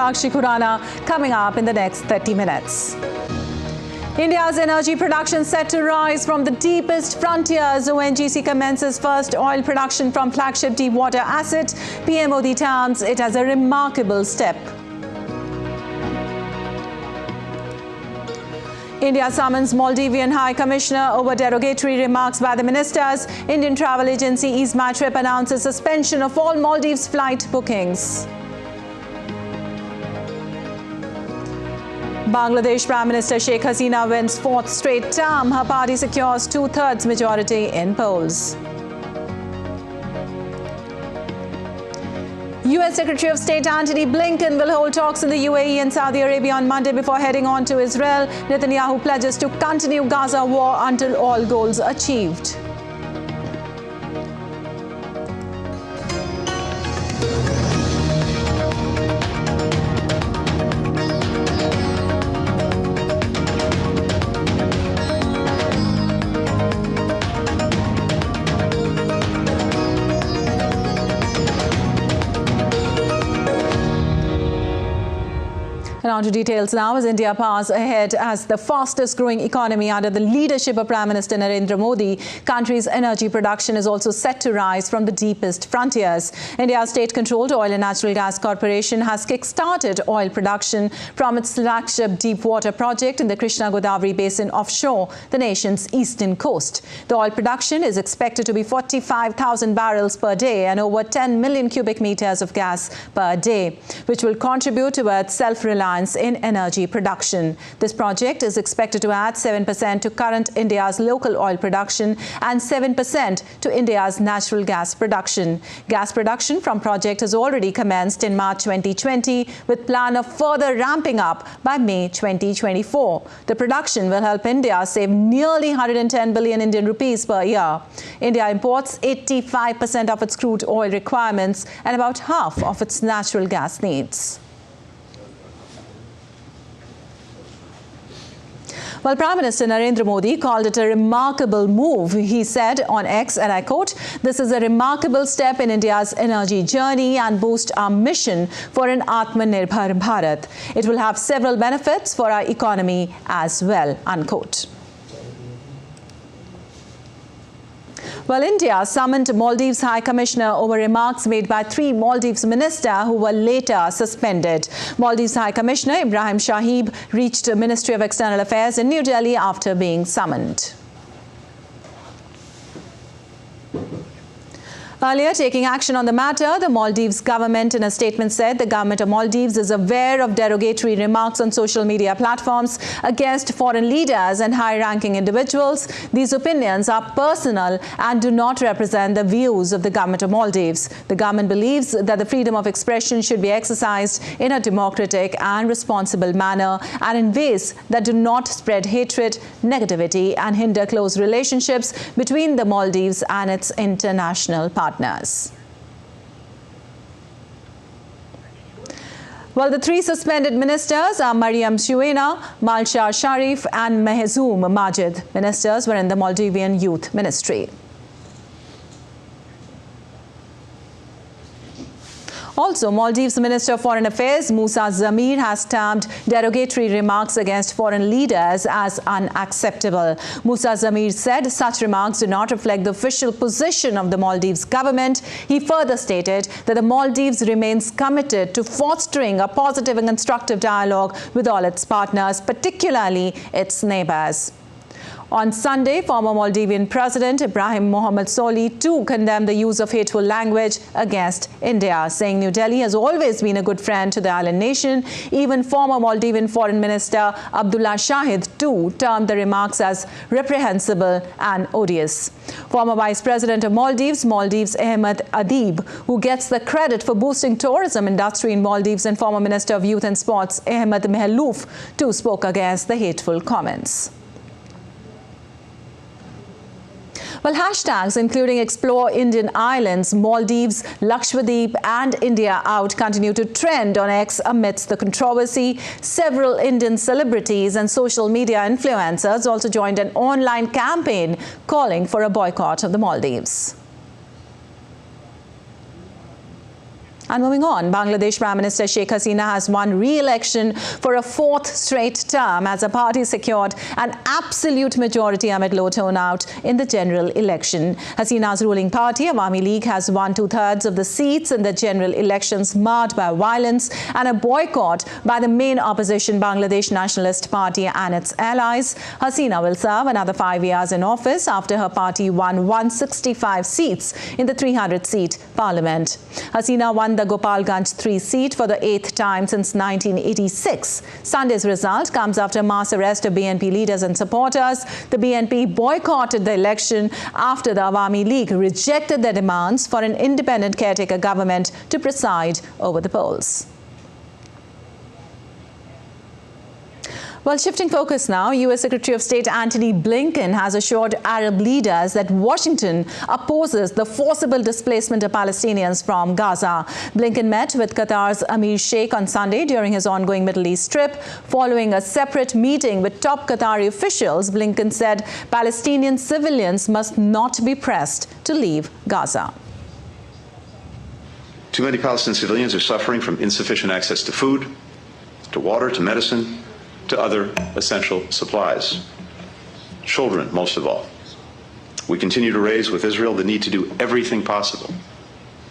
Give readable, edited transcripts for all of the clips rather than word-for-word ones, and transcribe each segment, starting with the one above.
Khurana coming up in the next 30 minutes. India's energy production set to rise from the deepest frontiers. ONGC commences first oil production from flagship deepwater asset. PM Modi terms it as a remarkable step. India summons Maldivian High Commissioner over derogatory remarks by the ministers. Indian travel agency Ease My Trip announces suspension of all Maldives flight bookings. Bangladesh Prime Minister Sheikh Hasina wins fourth straight term. Her party secures two-thirds majority in polls. US Secretary of State Antony Blinken will hold talks in the UAE and Saudi Arabia on Monday before heading on to Israel. Netanyahu pledges to continue Gaza war until all goals achieved. And on to details now, as India passes ahead as the fastest growing economy under the leadership of Prime Minister Narendra Modi. Country's energy production is also set to rise from the deepest frontiers. India's state-controlled Oil and Natural Gas Corporation has kick-started oil production from its flagship deepwater project in the Krishna-Godavari basin offshore the nation's eastern coast. The oil production is expected to be 45,000 barrels per day and over 10 million cubic meters of gas per day, which will contribute towards self-reliance in energy production. This project is expected to add 7% to current India's local oil production and 7% to India's natural gas production. Gas production from project has already commenced in March 2020 with plan of further ramping up by May 2024. The production will help India save nearly 110 billion Indian rupees per year. India imports 85% of its crude oil requirements and about half of its natural gas needs. Well, Prime Minister Narendra Modi called it a remarkable move. He said on X, and I quote, "This is a remarkable step in India's energy journey and boost our mission for an Atmanirbhar Bharat. It will have several benefits for our economy as well," unquote. Well, India summoned Maldives High Commissioner over remarks made by three Maldives ministers who were later suspended. Maldives High Commissioner Ibrahim Shahib reached the Ministry of External Affairs in New Delhi after being summoned. Earlier, taking action on the matter, the Maldives government in a statement said the government of Maldives is aware of derogatory remarks on social media platforms against foreign leaders and high-ranking individuals. These opinions are personal and do not represent the views of the government of Maldives. The government believes that the freedom of expression should be exercised in a democratic and responsible manner and in ways that do not spread hatred, negativity and hinder close relationships between the Maldives and its international partners. Well, the three suspended ministers are Mariam Shuena, Malshar Sharif and Mehzoom Majid. Ministers were in the Maldivian Youth Ministry. Also, Maldives Minister of Foreign Affairs Musa Zamir has termed derogatory remarks against foreign leaders as unacceptable. Musa Zamir said such remarks do not reflect the official position of the Maldives government. He further stated that the Maldives remains committed to fostering a positive and constructive dialogue with all its partners, particularly its neighbors. On Sunday, former Maldivian President Ibrahim Mohamed Solih too condemned the use of hateful language against India, saying New Delhi has always been a good friend to the island nation. Even former Maldivian Foreign Minister Abdullah Shahid too termed the remarks as reprehensible and odious. Former Vice President of Maldives Ahmed Adib, who gets the credit for boosting tourism industry in Maldives, and former Minister of Youth and Sports Ahmed Mehlouf too spoke against the hateful comments. Well, hashtags including Explore Indian Islands, Maldives, Lakshadweep and India Out continue to trend on X amidst the controversy. Several Indian celebrities and social media influencers also joined an online campaign calling for a boycott of the Maldives. And moving on, Bangladesh Prime Minister Sheikh Hasina has won re-election for a fourth straight term as the party secured an absolute majority amid low turnout in the general election. Hasina's ruling party, Awami League, has won 2/3 of the seats in the general elections marred by violence and a boycott by the main opposition Bangladesh Nationalist Party and its allies. Hasina will serve another 5 years in office after her party won 165 seats in the 300-seat parliament. Hasina won the Gopalganj 3 seat for the 8th time since 1986. Sunday's result comes after mass arrest of BNP leaders and supporters. The BNP boycotted the election after the Awami League rejected their demands for an independent caretaker government to preside over the polls. Well, shifting focus now, U.S. Secretary of State Antony Blinken has assured Arab leaders that Washington opposes the forcible displacement of Palestinians from Gaza. Blinken met with Qatar's Emir Sheikh on Sunday during his ongoing Middle East trip. Following a separate meeting with top Qatari officials, Blinken said Palestinian civilians must not be pressed to leave Gaza. Too many Palestinian civilians are suffering from insufficient access to food, to water, to medicine, to other essential supplies. Children, most of all. We continue to raise with Israel the need to do everything possible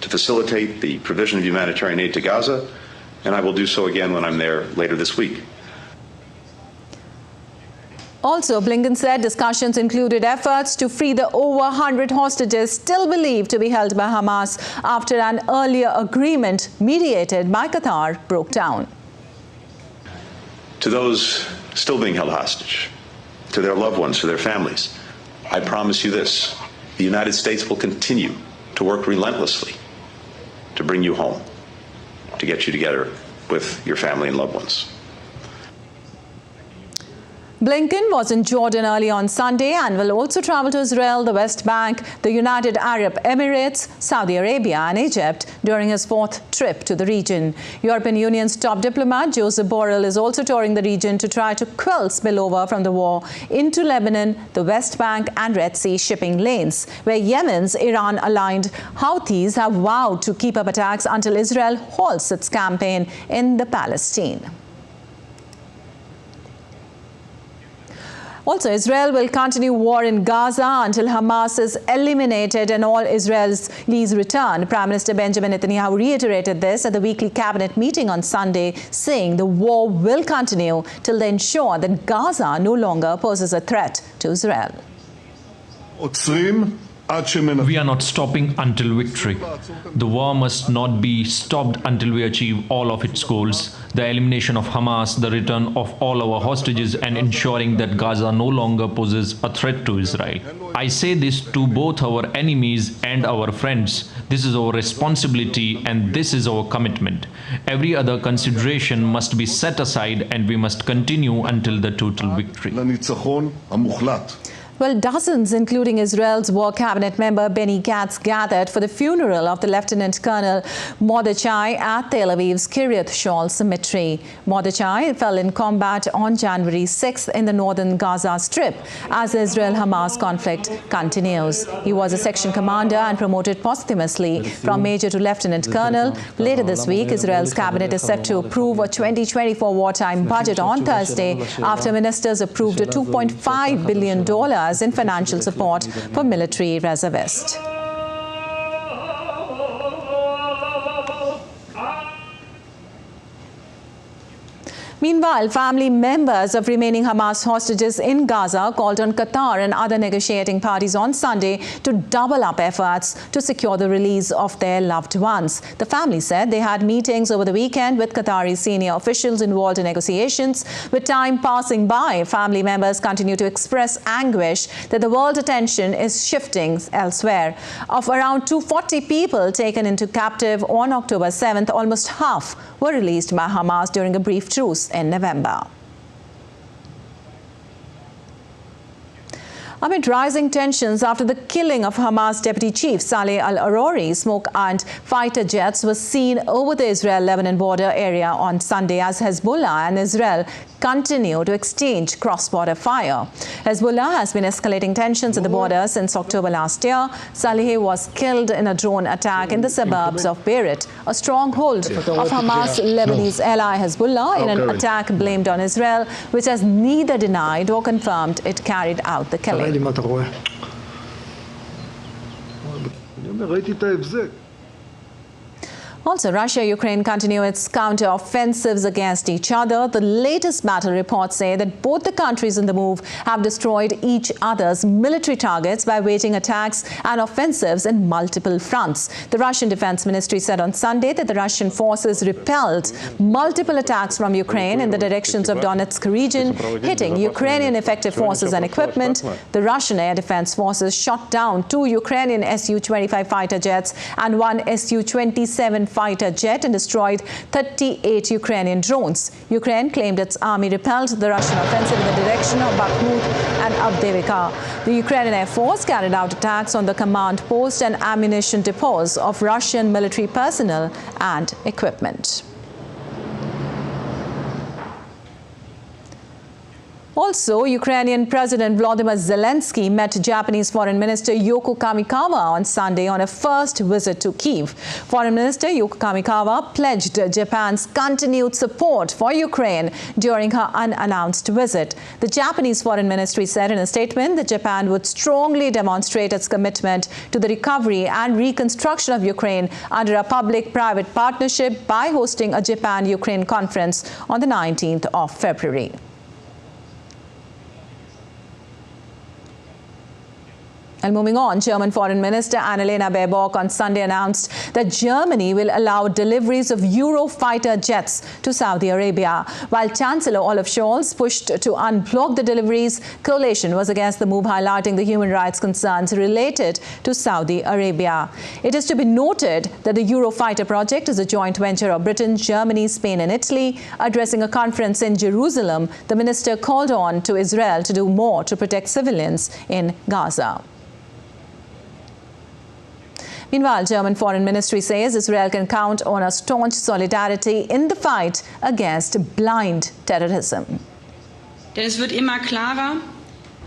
to facilitate the provision of humanitarian aid to Gaza, and I will do so again when I'm there later this week. Also, Blinken said discussions included efforts to free the over 100 hostages still believed to be held by Hamas after an earlier agreement mediated by Qatar broke down. To those still being held hostage, to their loved ones, to their families, I promise you this: the United States will continue to work relentlessly to bring you home, to get you together with your family and loved ones. Blinken was in Jordan early on Sunday and will also travel to Israel, the West Bank, the United Arab Emirates, Saudi Arabia and Egypt during his fourth trip to the region. European Union's top diplomat Joseph Borrell is also touring the region to try to quell spillover from the war into Lebanon, the West Bank and Red Sea shipping lanes, where Yemen's Iran-aligned Houthis have vowed to keep up attacks until Israel halts its campaign in the Palestine. Also, Israel will continue war in Gaza until Hamas is eliminated and all Israelis return. Prime Minister Benjamin Netanyahu reiterated this at the weekly cabinet meeting on Sunday, saying the war will continue till they ensure that Gaza no longer poses a threat to Israel. We are not stopping until victory. The war must not be stopped until we achieve all of its goals: the elimination of Hamas, the return of all our hostages, and ensuring that Gaza no longer poses a threat to Israel. I say this to both our enemies and our friends. This is our responsibility and this is our commitment. Every other consideration must be set aside and we must continue until the total victory. Well, dozens, including Israel's war cabinet member Benny Gantz, gathered for the funeral of the Lieutenant Colonel Mordechai at Tel Aviv's Kiryat Shaul Cemetery. Mordechai fell in combat on January 6th in the northern Gaza Strip as the Israel-Hamas conflict continues. He was a section commander and promoted posthumously from major to lieutenant colonel. Later this week, Israel's cabinet is set to approve a 2024 wartime budget on Thursday after ministers approved a $2.5 billion in financial support for military reservists. Meanwhile, family members of remaining Hamas hostages in Gaza called on Qatar and other negotiating parties on Sunday to double up efforts to secure the release of their loved ones. The family said they had meetings over the weekend with Qatari senior officials involved in negotiations. With time passing by, family members continue to express anguish that the world attention is shifting elsewhere. Of around 240 people taken into captive on October 7th, almost half were released by Hamas during a brief truce in November. Amid rising tensions after the killing of Hamas deputy chief Saleh al-Arori, smoke and fighter jets were seen over the Israel-Lebanon border area on Sunday as Hezbollah and Israel continue to exchange cross-border fire. Hezbollah has been escalating tensions at the border since October last year. Saleh was killed in a drone attack in the suburbs of Beirut, a stronghold of Hamas' Lebanese ally Hezbollah, in an attack blamed on Israel, which has neither denied or confirmed it carried out the killing. Also, Russia-Ukraine continue its counter-offensives against each other. The latest battle reports say that both the countries in the move have destroyed each other's military targets by waging attacks and offensives in multiple fronts. The Russian Defense Ministry said on Sunday that the Russian forces repelled multiple attacks from Ukraine in the directions of Donetsk region, hitting Ukrainian effective forces and equipment. The Russian Air Defense Forces shot down 2 Ukrainian Su-25 fighter jets and 1 Su-27 fighter jet and destroyed 38 Ukrainian drones. Ukraine claimed its army repelled the Russian offensive in the direction of Bakhmut and Avdiivka. The Ukrainian Air Force carried out attacks on the command post and ammunition depots of Russian military personnel and equipment. Also, Ukrainian President Volodymyr Zelensky met Japanese Foreign Minister Yoko Kamikawa on Sunday on a first visit to Kyiv. Foreign Minister Yoko Kamikawa pledged Japan's continued support for Ukraine during her unannounced visit. The Japanese Foreign Ministry said in a statement that Japan would strongly demonstrate its commitment to the recovery and reconstruction of Ukraine under a public-private partnership by hosting a Japan-Ukraine conference on the 19th of February. And moving on, German Foreign Minister Annalena Baerbock on Sunday announced that Germany will allow deliveries of Eurofighter jets to Saudi Arabia. While Chancellor Olaf Scholz pushed to unblock the deliveries, coalition was against the move, highlighting the human rights concerns related to Saudi Arabia. It is to be noted that the Eurofighter project is a joint venture of Britain, Germany, Spain and Italy. Addressing a conference in Jerusalem, the minister called on to Israel to do more to protect civilians in Gaza. Meanwhile, German Foreign Ministry says Israel can count on a staunch solidarity in the fight against blind terrorism. Denn es wird immer klarer.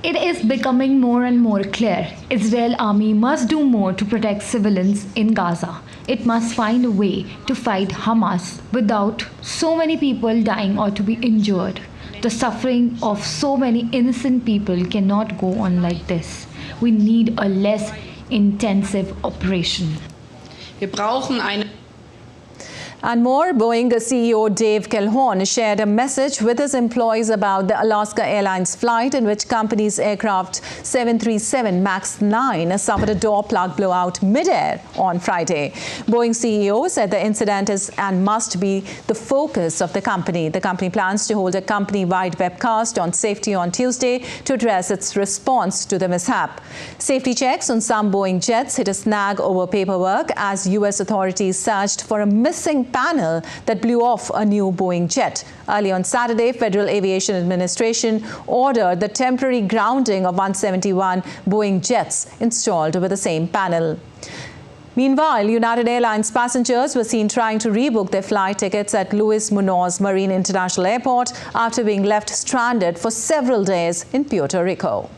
It is becoming more and more clear. Israel army must do more to protect civilians in Gaza. It must find a way to fight Hamas without so many people dying or to be injured. The suffering of so many innocent people cannot go on like this. We need a less intensive operation. Wir brauchen eine And more, Boeing CEO Dave Calhoun shared a message with his employees about the Alaska Airlines flight in which company's aircraft 737 MAX 9 suffered a door plug blowout mid-air on Friday. Boeing CEO said the incident is and must be the focus of the company. The company plans to hold a company-wide webcast on safety on Tuesday to address its response to the mishap. Safety checks on some Boeing jets hit a snag over paperwork as U.S. authorities searched for a missing panel that blew off a new Boeing jet. Early on Saturday, Federal Aviation Administration ordered the temporary grounding of 171 Boeing jets installed with the same panel. Meanwhile, United Airlines passengers were seen trying to rebook their flight tickets at Luis Munoz Marine International Airport after being left stranded for several days in Puerto Rico.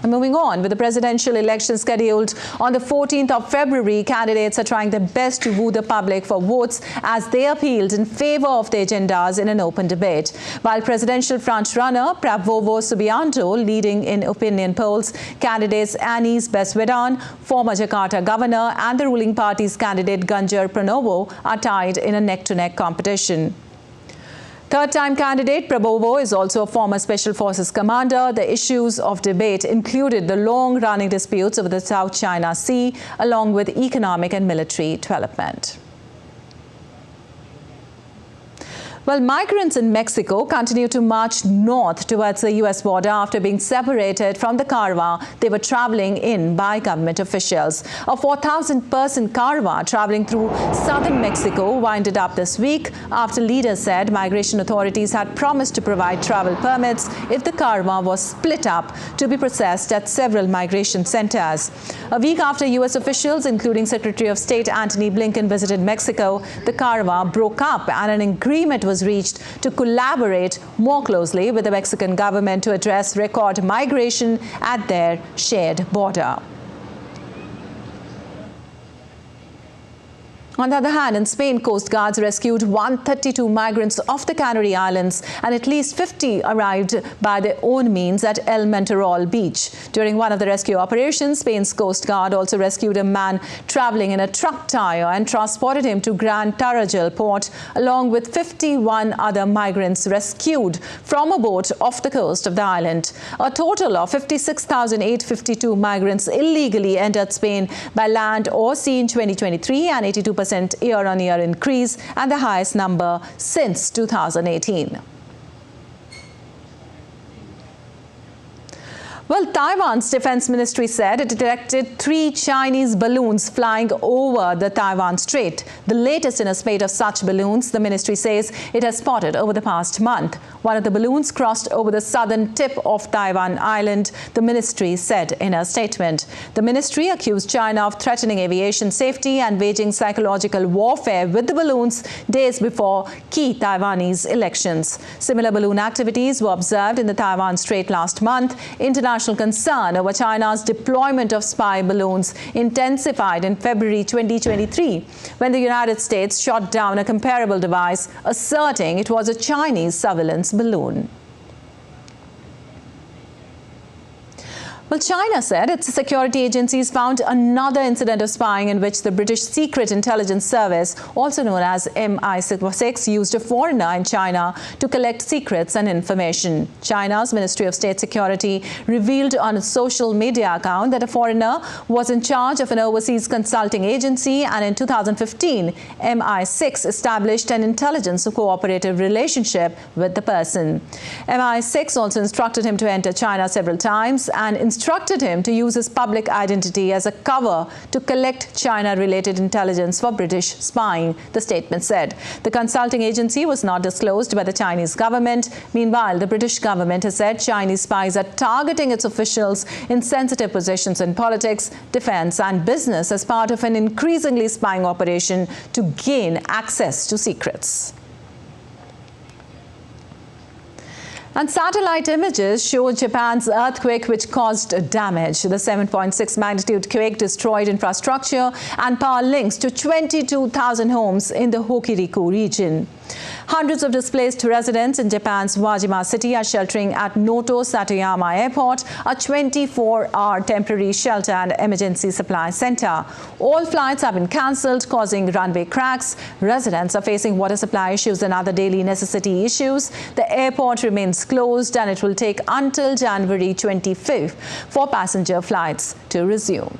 And moving on, with the presidential election scheduled on the 14th of February, candidates are trying their best to woo the public for votes as they appealed in favor of their agendas in an open debate. While presidential frontrunner Prabowo Subianto leading in opinion polls, candidates Anies Baswedan, former Jakarta governor, and the ruling party's candidate Ganjar Pranowo are tied in a neck-to-neck competition. Third-time candidate Prabowo is also a former Special Forces commander. The issues of debate included the long-running disputes over the South China Sea, along with economic and military development. Well, migrants in Mexico continue to march north towards the U.S. border after being separated from the caravan they were traveling in by government officials. A 4,000-person caravan traveling through southern Mexico winded up this week after leaders said migration authorities had promised to provide travel permits if the caravan was split up to be processed at several migration centers. A week after U.S. officials, including Secretary of State Antony Blinken, visited Mexico, the caravan broke up and an agreement was reached to collaborate more closely with the Mexican government to address record migration at their shared border. On the other hand, in Spain, Coast Guards rescued 132 migrants off the Canary Islands and at least 50 arrived by their own means at El Menterol beach. During one of the rescue operations, Spain's Coast Guard also rescued a man traveling in a truck tire and transported him to Gran Tarajal port, along with 51 other migrants rescued from a boat off the coast of the island. A total of 56,852 migrants illegally entered Spain by land or sea in 2023, and 82% year-on-year increase and the highest number since 2018. Well, Taiwan's defense ministry said it detected 3 Chinese balloons flying over the Taiwan Strait, the latest in a spate of such balloons the ministry says it has spotted over the past month. One of the balloons crossed over the southern tip of Taiwan Island, the ministry said in a statement. The ministry accused China of threatening aviation safety and waging psychological warfare with the balloons days before key Taiwanese elections. Similar balloon activities were observed in the Taiwan Strait last month. International concern over China's deployment of spy balloons intensified in February 2023 when the United States shot down a comparable device asserting it was a Chinese surveillance balloon. Well, China said its security agencies found another incident of spying in which the British Secret Intelligence Service, also known as MI6, used a foreigner in China to collect secrets and information. China's Ministry of State Security revealed on its social media account that a foreigner was in charge of an overseas consulting agency, and in 2015, MI6 established an intelligence cooperative relationship with the person. MI6 also instructed him to enter China several times and instructed him to use his public identity as a cover to collect China-related intelligence for British spying, the statement said. The consulting agency was not disclosed by the Chinese government. Meanwhile, the British government has said Chinese spies are targeting its officials in sensitive positions in politics, defense and business as part of an increasingly spying operation to gain access to secrets. And satellite images show Japan's earthquake which caused damage. The 7.6 magnitude quake destroyed infrastructure and power links to 22,000 homes in the Hokuriku region. Hundreds of displaced residents in Japan's Wajima city are sheltering at Noto Satayama Airport, a 24-hour temporary shelter and emergency supply center. All flights have been cancelled, causing runway cracks. Residents are facing water supply issues and other daily necessity issues. The airport remains closed and it will take until January 25th for passenger flights to resume.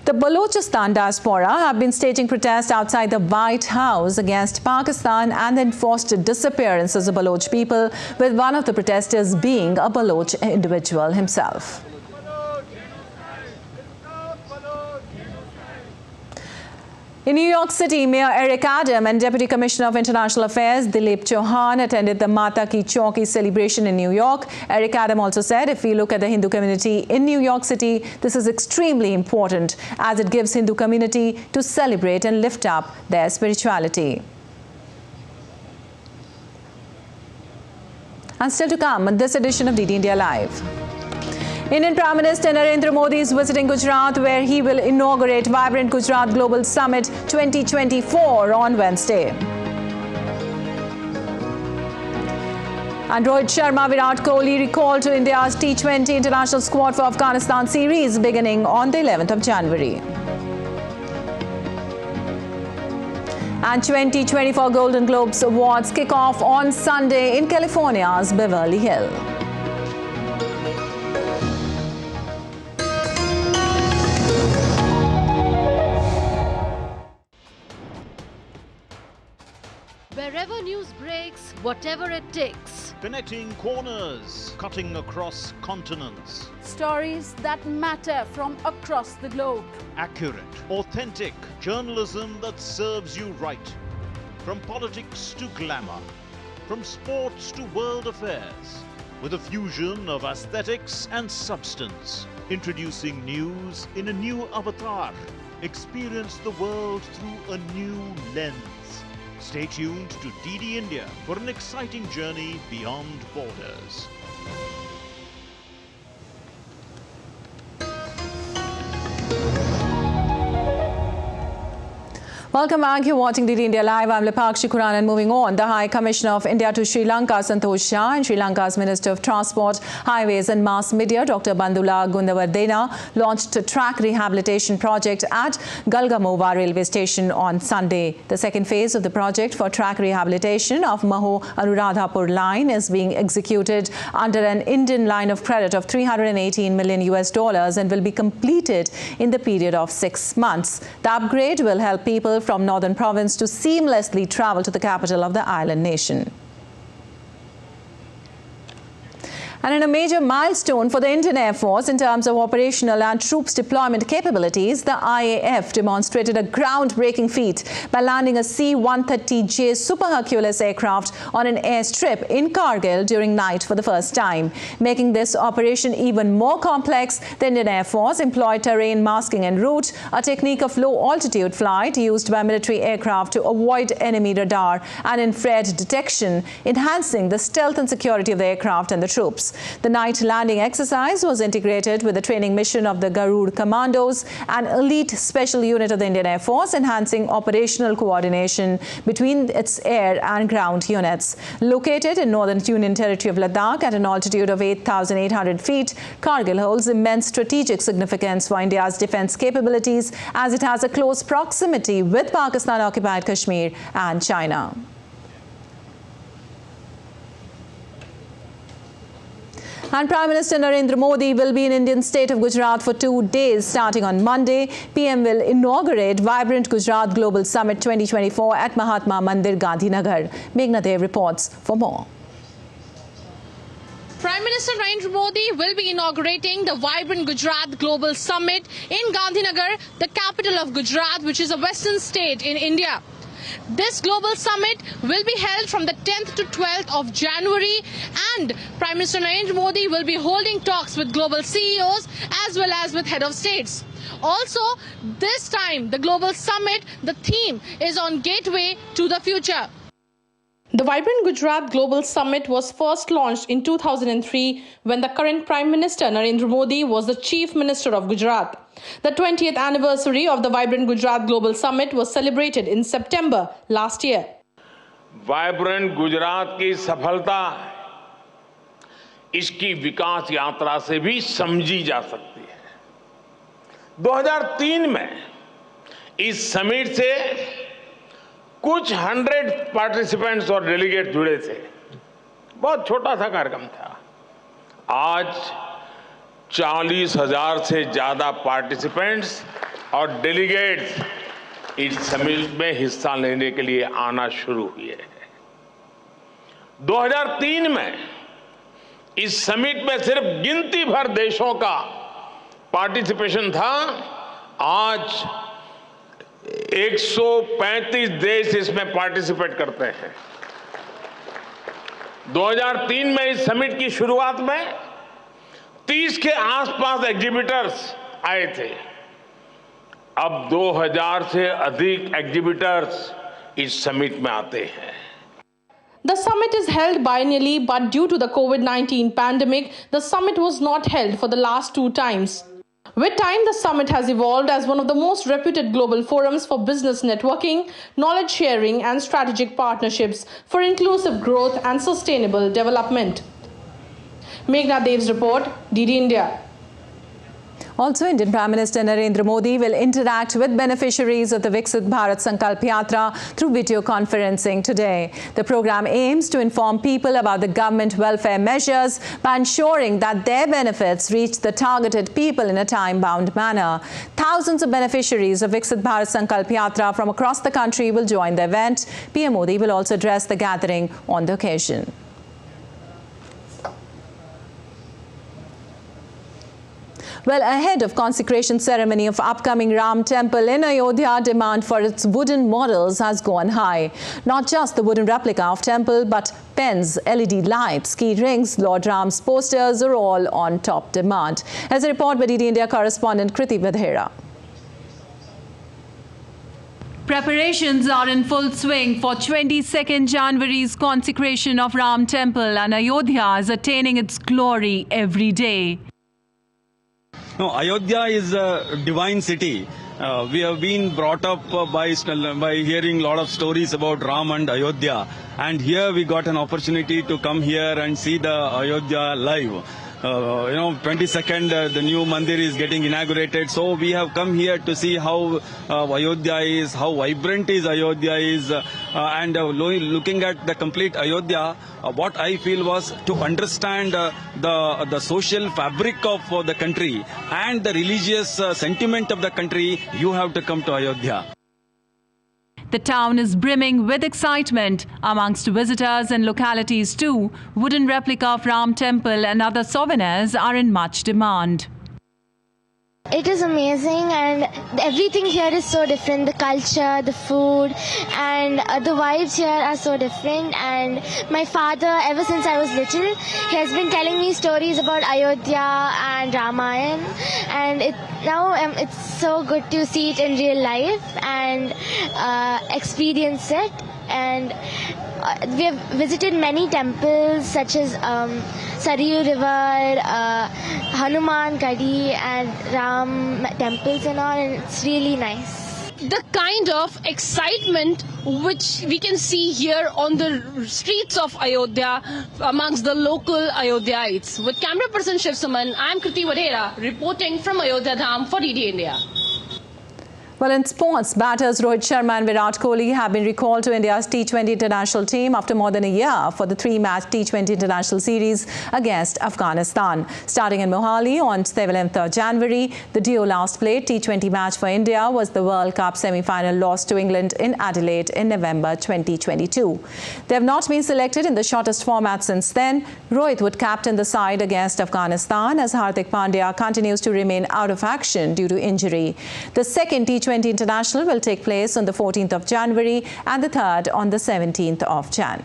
The Balochistan diaspora have been staging protests outside the White House against Pakistan and the enforced disappearances of Baloch people, with one of the protesters being a Baloch individual himself. In New York City, Mayor Eric Adams and Deputy Commissioner of International Affairs Dilip Chauhan attended the Mata Ki Chowki celebration in New York. Eric Adams also said, if we look at the Hindu community in New York City, this is extremely important as it gives Hindu community to celebrate and lift up their spirituality. And still to come on this edition of DD India Live. Indian Prime Minister Narendra Modi is visiting Gujarat, where he will inaugurate Vibrant Gujarat Global Summit 2024 on Wednesday. And Rohit Sharma, Virat Kohli recalled to India's T20 international squad for Afghanistan series beginning on the 11th of January. And 2024 Golden Globes Awards kick off on Sunday in California's Beverly Hills. whatever it takes. Connecting corners, cutting across continents. Stories that matter from across the globe. Accurate, authentic journalism that serves you right. From politics to glamour, from sports to world affairs, with a fusion of aesthetics and substance. Introducing news in a new avatar. Experience the world through a new lens. Stay tuned to DD India for an exciting journey beyond borders. Welcome back. You're watching DD India Live. I'm Lipakshi Kuran, and moving on. The High Commissioner of India to Sri Lanka, Santosh Shah, and Sri Lanka's Minister of Transport, Highways and Mass Media, Dr. Bandula Gundawardena, launched a track rehabilitation project at Galgamova railway station on Sunday. The second phase of the project for track rehabilitation of Maho-Anuradhapur line is being executed under an Indian line of credit of $318 million and will be completed in the period of 6 months. The upgrade will help people from northern province to seamlessly travel to the capital of the island nation. And in a major milestone for the Indian Air Force in terms of operational and troops deployment capabilities, the IAF demonstrated a groundbreaking feat by landing a C-130J Super Hercules aircraft on an airstrip in Kargil during night for the first time. Making this operation even more complex, the Indian Air Force employed terrain masking en route, a technique of low-altitude flight used by military aircraft to avoid enemy radar and infrared detection, enhancing the stealth and security of the aircraft and the troops. The night landing exercise was integrated with the training mission of the Garud Commandos, an elite special unit of the Indian Air Force, enhancing operational coordination between its air and ground units. Located in northern Union territory of Ladakh at an altitude of 8,800 feet, Kargil holds immense strategic significance for India's defense capabilities as it has a close proximity with Pakistan-occupied Kashmir and China. And Prime Minister Narendra Modi will be in Indian state of Gujarat for 2 days. Starting on Monday, PM will inaugurate Vibrant Gujarat Global Summit 2024 at Mahatma Mandir, Gandhinagar. Meghna Dev reports for more. Prime Minister Narendra Modi will be inaugurating the Vibrant Gujarat Global Summit in Gandhinagar, the capital of Gujarat, which is a western state in India. This global summit will be held from the 10th to 12th of January, and Prime Minister Narendra Modi will be holding talks with global CEOs as well as with head of states. Also, this time, the global summit, the theme is on Gateway to the Future. The Vibrant Gujarat Global Summit was first launched in 2003 when the current Prime Minister Narendra Modi was the Chief Minister of Gujarat. The 20th anniversary of the Vibrant Gujarat Global Summit was celebrated in September last year. Vibrant Gujarat की सफलता इसकी विकास यात्रा से भी समझी जा सकती है। 2003 में इस समिट से कुछ 100 पार्टिसिपेंट्स और डेलीगेट जुड़े थे। बहुत छोटा सा कार्यक्रम था। आज 40,000 से ज्यादा पार्टिसिपेंट्स और डेलीगेट्स इस समिट में हिस्सा लेने के लिए आना शुरू हुए हैं। 2003 में इस समिट में सिर्फ गिनती भर देशों का पार्टिसिपेशन था। आज 135 देश इसमें पार्टिसिपेट करते हैं। 2003 में इस समिट की शुरुआत में 30 के आसपास एग्जीबिटर्स आए थे। अब 2000 से अधिक एग्जीबिटर्स इस समिट में आते हैं। The summit is held biennially, but due to the COVID-19 pandemic, the summit was not held for the last 2 times. With time, the summit has evolved as one of the most reputed global forums for business networking, knowledge sharing, and strategic partnerships for inclusive growth and sustainable development. Meghna Dev's report, DD India. Also, Indian Prime Minister Narendra Modi will interact with beneficiaries of the Viksit Bharat Sankalp Yatra through video conferencing today. The program aims to inform people about the government welfare measures by ensuring that their benefits reach the targeted people in a time-bound manner. Thousands of beneficiaries of Viksit Bharat Sankalp Yatra from across the country will join the event. PM Modi will also address the gathering on the occasion. Well, ahead of consecration ceremony of upcoming Ram temple in Ayodhya, demand for its wooden models has gone high. Not just the wooden replica of temple, but pens, LED lights, key rings, Lord Ram's posters are all on top demand. As a report by DD India correspondent Kriti Vadhera. Preparations are in full swing for 22nd January's consecration of Ram temple, and Ayodhya is attaining its glory every day. No, Ayodhya is a divine city. We have been brought up by hearing a lot of stories about Ram and Ayodhya. And here we got an opportunity to come here and see the Ayodhya live. 22nd, the new mandir is getting inaugurated. So we have come here to see how Ayodhya is, how vibrant is Ayodhya is. And looking at the complete Ayodhya, what I feel was to understand the social fabric of the country and the religious sentiment of the country, you have to come to Ayodhya. The town is brimming with excitement amongst visitors and localities too. Wooden replica of Ram temple and other souvenirs are in much demand. It is amazing, and everything here is so different. The culture, the food, and the vibes here are so different. And my father, ever since I was little, he has been telling me stories about Ayodhya and Ramayana, and now it's so good to see it in real life and experience it. And we have visited many temples such as Sarayu River, Hanuman Gadi and Ram temples and all, and it's really nice. The kind of excitement which we can see here on the streets of Ayodhya amongst the local Ayodhyaites. With camera person Shiv Suman, I am Kriti Vadhera reporting from Ayodhya Dham for DD India. Well, in sports, batters Rohit Sharma and Virat Kohli have been recalled to India's T20 international team after more than a year for the three-match T20 international series against Afghanistan. Starting in Mohali on 7th of January, the duo last played T20 match for India was the World Cup semi-final loss to England in Adelaide in November 2022. They have not been selected in the shortest format since then. Rohit would captain the side against Afghanistan as Hardik Pandya continues to remain out of action due to injury. The second T20 international will take place on the 14th of January and the third on the 17th of Jan.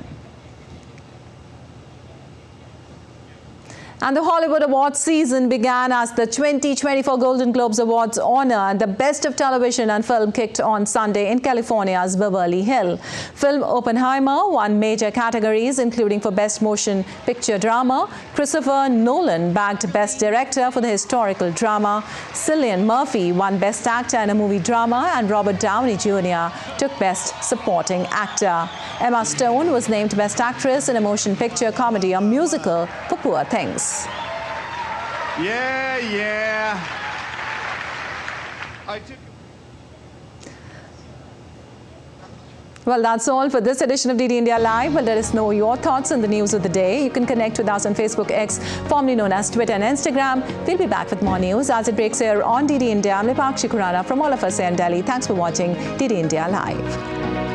And the Hollywood Awards season began as the 2024 Golden Globes Awards honor the best of television and film kicked on Sunday in California's Beverly Hills. Film Oppenheimer won major categories, including for Best Motion Picture Drama. Christopher Nolan bagged Best Director for the historical drama. Cillian Murphy won Best Actor in a Movie Drama, and Robert Downey Jr. took Best Supporting Actor. Emma Stone was named Best Actress in a Motion Picture Comedy or Musical for Poor Things. Yeah. Well, that's all for this edition of DD India Live. Well, let us know your thoughts on the news of the day. You can connect with us on Facebook X, formerly known as Twitter and Instagram. We'll be back with more news as it breaks here on DD India. I'm Lipakshi Khurana from all of us here in Delhi. Thanks for watching DD India Live.